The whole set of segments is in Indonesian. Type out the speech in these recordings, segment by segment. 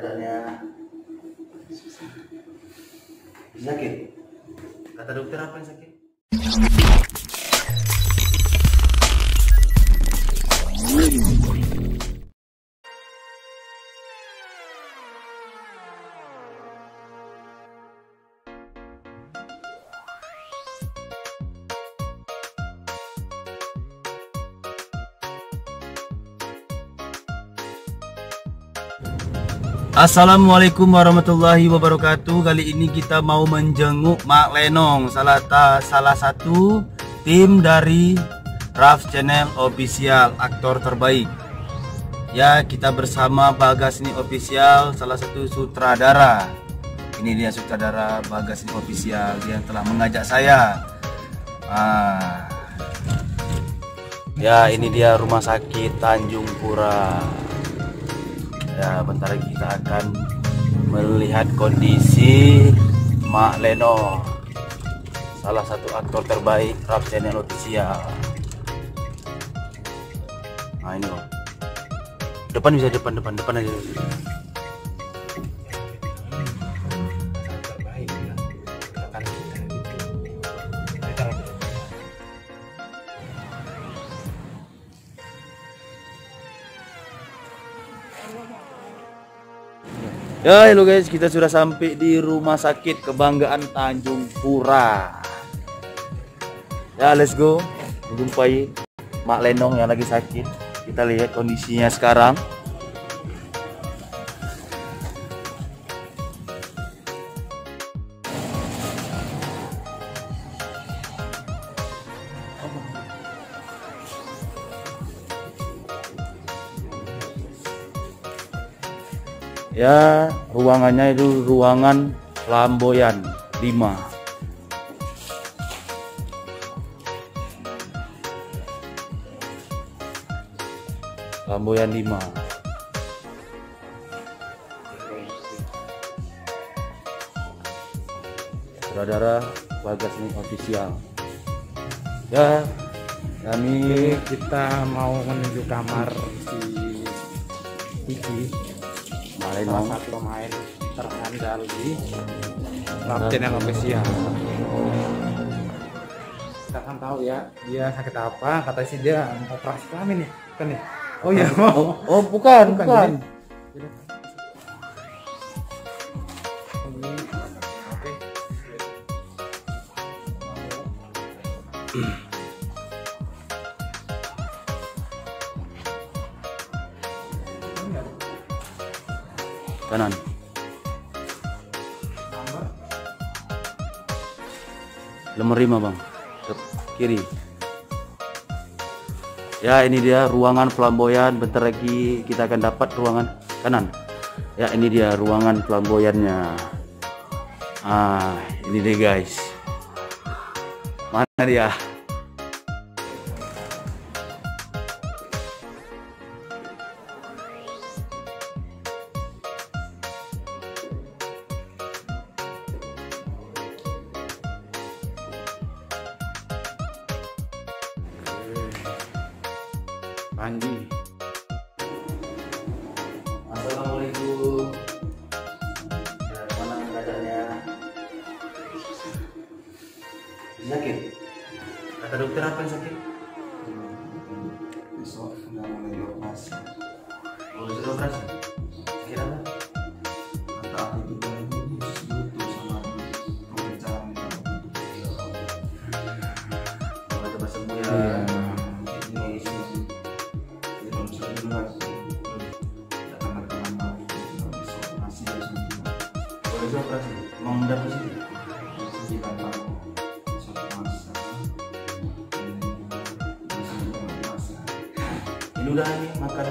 dadanya sakit. Kata dokter apa yang sakit? Assalamualaikum warahmatullahi wabarakatuh. Kali ini kita mau menjenguk Mak Lenong, salah satu tim dari Raf Channel Official, aktor terbaik. Ya, kita bersama Bagas Ni Official, salah satu sutradara. Ini dia sutradara Bagas Ni Official, dia yang telah mengajak saya. Ya, ini dia rumah sakit Tanjung Pura. Ya, bentar lagi kita akan melihat kondisi Mak Lenong, salah satu aktor terbaik Raf Channel Official. Nah, ini loh. Depan bisa depan aja. Terbaik ya. Ya, halo guys, kita sudah sampai di rumah sakit kebanggaan Tanjung Pura. Ya, let's go menjumpai Mak Lenong yang lagi sakit. Kita lihat kondisinya sekarang. Ya, ruangannya itu ruangan flamboyan 5. Flamboyan 5. Saudara Bagas Ni Official. Ya, kita mau menuju kamar si Iki, salah satu pemain terandal di Raf Channel Official. Kita kan tahu ya dia sakit apa, katanya sih dia mau operasi kelamin ya, bukan ya? Oh iya, bukan. Oke. Kanan. Nomor 5 bang, kiri. Ya, ini dia ruangan flamboyan. Bentar lagi kita akan dapat ruangan kanan. Ya, ini dia ruangan flamboyannya. Ini dia guys. Mana dia? Panji. Assalamualaikum. Ya, mana keadaannya? Sakit? Kata dokter apa yang sakit? Besok udah mulai operasi. Oh, sudah operasi? Sakit apa? Mata aku juga ini butuh sama pembicaraan Semoga cepat sembuh ya. Itu operasi, emang udah positif? Ini udah nih makan.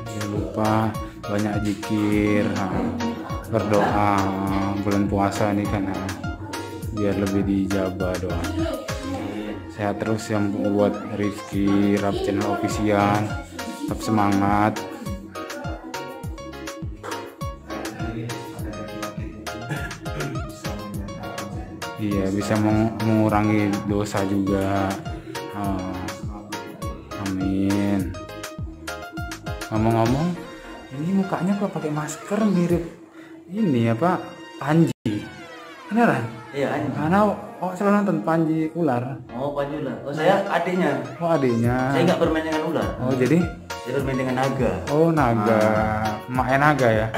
Jangan lupa banyak zikir, berdoa bulan puasa nih karena biar lebih dijabah doa. Sehat terus yang buat Rifki Raf Channel Official, tetap semangat. Iya, bisa mengurangi dosa juga. Amin. Ngomong-ngomong, Ini mukanya kok pakai masker mirip ini apa? Panji. Beneran? Iya, anjing. Karena selalu nonton Panji ular. Oh, Panji ular. Oh, saya adiknya. Oh, adiknya. Saya nggak bermain dengan ular. Oh, jadi? Saya bermain dengan naga. Oh, naga. Emaknya naga ya?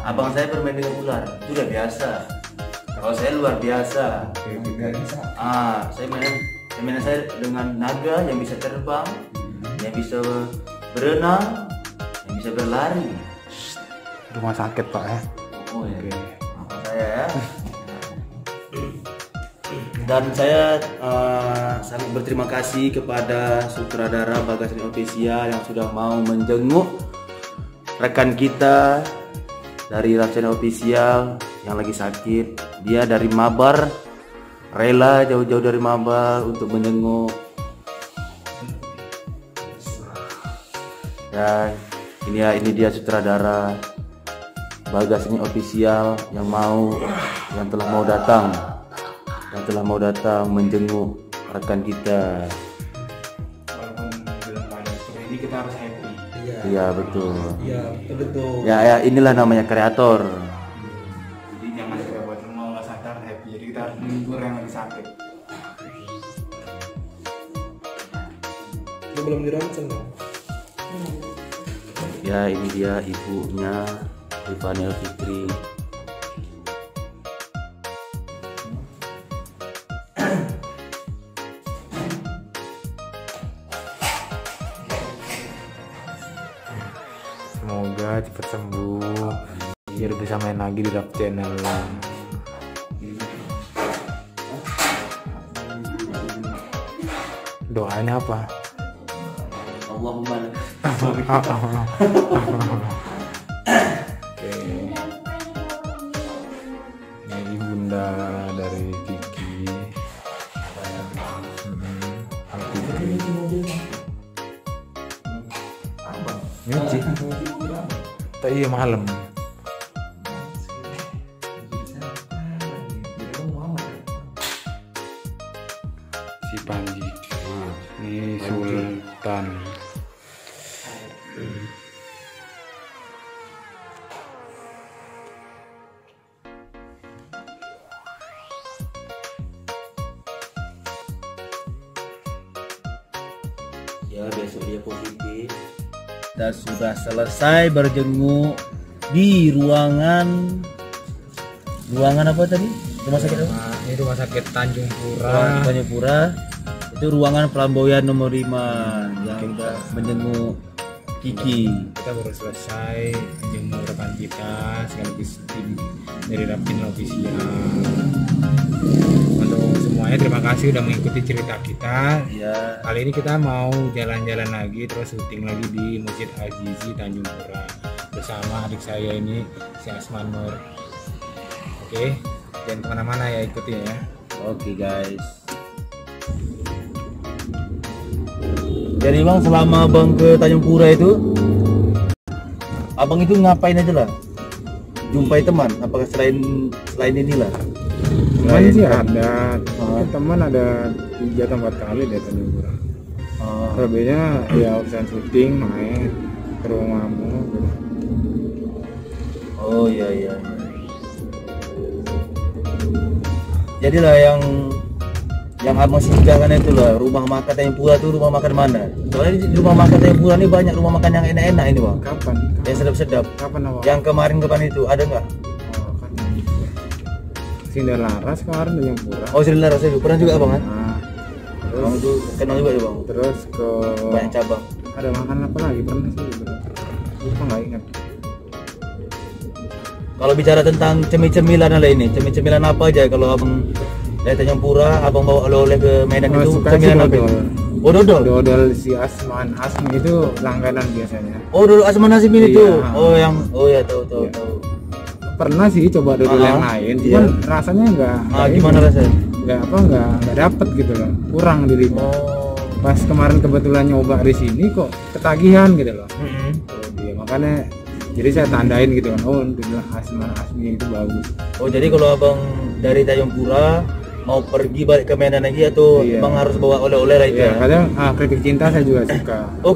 Abang saya bermain dengan ular. Sudah biasa. Kalau saya luar biasa. Saya main saya dengan naga yang bisa terbang, yang bisa berenang, yang bisa berlari. Rumah sakit Pak ya? Oh ya. Oke. Apa saya ya? Dan saya sangat berterima kasih kepada sutradara Bagas Channel Official yang sudah mau menjenguk rekan kita dari Raf Channel Official yang lagi sakit. Dia dari Mabar, rela jauh-jauh dari Mabar untuk menjenguk. Dan ini dia sutradara Bagas Channel Official yang telah mau datang menjenguk rekan kita. Walaupun dalam keadaan seperti ini kita harus happy. Iya betul. Iya betul. Ya inilah namanya kreator. Jadi jangan kita buat mau sadar happy. Jadi kita harus menghibur yang lagi sakit. Lu belum dironsen dong? Ya ini dia ibunya Rifani Fitri. Semoga cepat sembuh biar bisa main lagi di Raf Channel. Doanya apa? Allahumma Oke. Ini bunda dari Kiki. Nyuci. Tak iya malam. Si Panji. Ini Sultan. Ya besok dia positif. Kita sudah selesai berjenguk di ruangan apa tadi? Rumah sakit apa? Ini rumah sakit Tanjung Pura. Tanjung Pura. Itu ruangan Flamboyan nomor 5 yang udah menjenguk Kiki. Kita baru selesai jenguk rekan kita sekaligus tim dari Raf Channel Official. Untuk semuanya terima kasih udah mengikuti cerita kita. Ya. Kali ini kita mau jalan-jalan lagi terus syuting lagi di Masjid Al-Jizi Tanjung Pura bersama adik saya ini si Asman Nur. Oke, jangan kemana-mana ya, ikutin ya. Oke guys. Jadi bang, selama abang ke Tanjung Pura itu, abang itu ngapain aja lah? Jumpai teman? Apakah selain inilah? Teman sih ada, teman ada 3 tempat kali di Tanjung Pura. Selebihnya ya urusan syuting, main ke rumahmu gitu. Oh iya. Jadilah yang abang singgahkan itu lah, rumah makan Tanjung Pura tuh rumah makan mana? Soalnya di rumah makan Tanjung Pura ini banyak rumah makan yang enak-enak ini bang. Kapan? Yang sedap-sedap. Kapan awal? Yang kemarin itu ada nggak? Sindar Laras kemarin Tanjung Pura. Oh Sindar Laras itu pernah juga abang kan? Nah, Bang itu kenal juga ya bang. terus ke Banyak cabang. ada makan apa lagi pernah sih? Lupa nggak ingat. Kalau bicara tentang cemil-cemilan lah ini, cemil-cemilan apa aja kalau abang dari Tanjung Pura, abang bawa oleh-oleh ke Medan itu cemilan apa? Oh dodol. Dodol si Asmi itu langganan biasanya. Oh dodol Asman Hasim ini Iya. tuh. Oh ya tahu. Pernah sih coba dodol yang lain, cuman rasanya enggak. Gimana rasanya? Enggak dapet gitu loh. Kurang di lidah. Oh. Pas kemarin kebetulan nyoba di sini kok ketagihan gitu loh. Mm-hmm. Oh, dia makanya jadi saya tandain gitu kan. Oh, dodol Asmi itu bagus. Oh jadi kalau abang dari Tanjung Pura mau pergi balik ke Medan lagi atau Iya. emang harus bawa oleh-oleh lah itu Iya, ya? kadang keripik cinta saya juga suka. Oh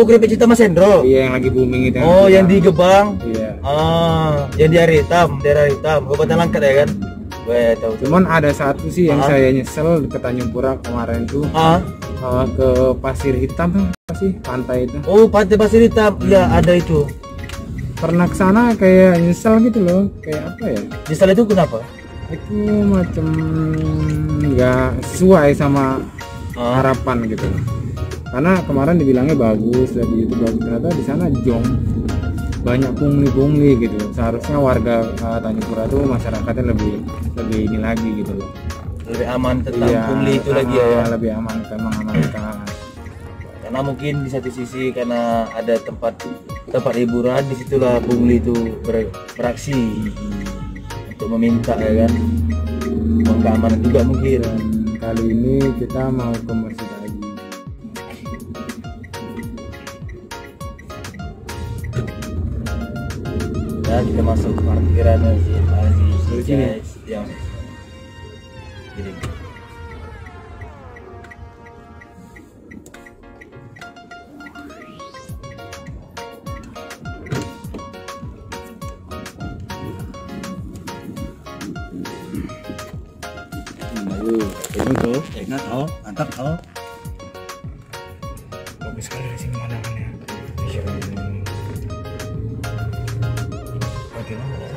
keripik cinta, Mas Hendro. Iya, yang lagi booming itu. Oh yang di Gebang, Iya. yang di daerah hitam, Kabupaten Langkat ya kan? Gue tahu. Cuman ada satu sih yang saya nyesel ke Tanjung Pura kemarin tuh, ke Pasir Hitam tuh, apa sih pantai itu. Oh Pantai Pasir Hitam, iya ada itu. Pernah kesana kayak nyesel gitu loh, kayak apa ya? Nyesel itu kenapa? Itu macam nggak sesuai sama harapan gitu. Karena kemarin dibilangnya bagus, lihat di YouTube bagus, ternyata di sana jong, banyak pungli gitu. Seharusnya warga Tanjung Pura tuh masyarakatnya lebih ini lagi gitu loh. Lebih aman tentang Iya, pungli itu lagi ya. lebih aman, mengamankan. Karena mungkin di satu sisi karena ada tempat hiburan, disitulah pungli itu beraksi untuk meminta ya kan, keamanan juga mungkin. Dan kali ini kita mau ke masjid lagi. Ya kita masuk parkiran Masjid Aziz Dari sini? guys. Yang jadi Ingat mantap Bagus sekali di sini pemandangannya. Oke lah.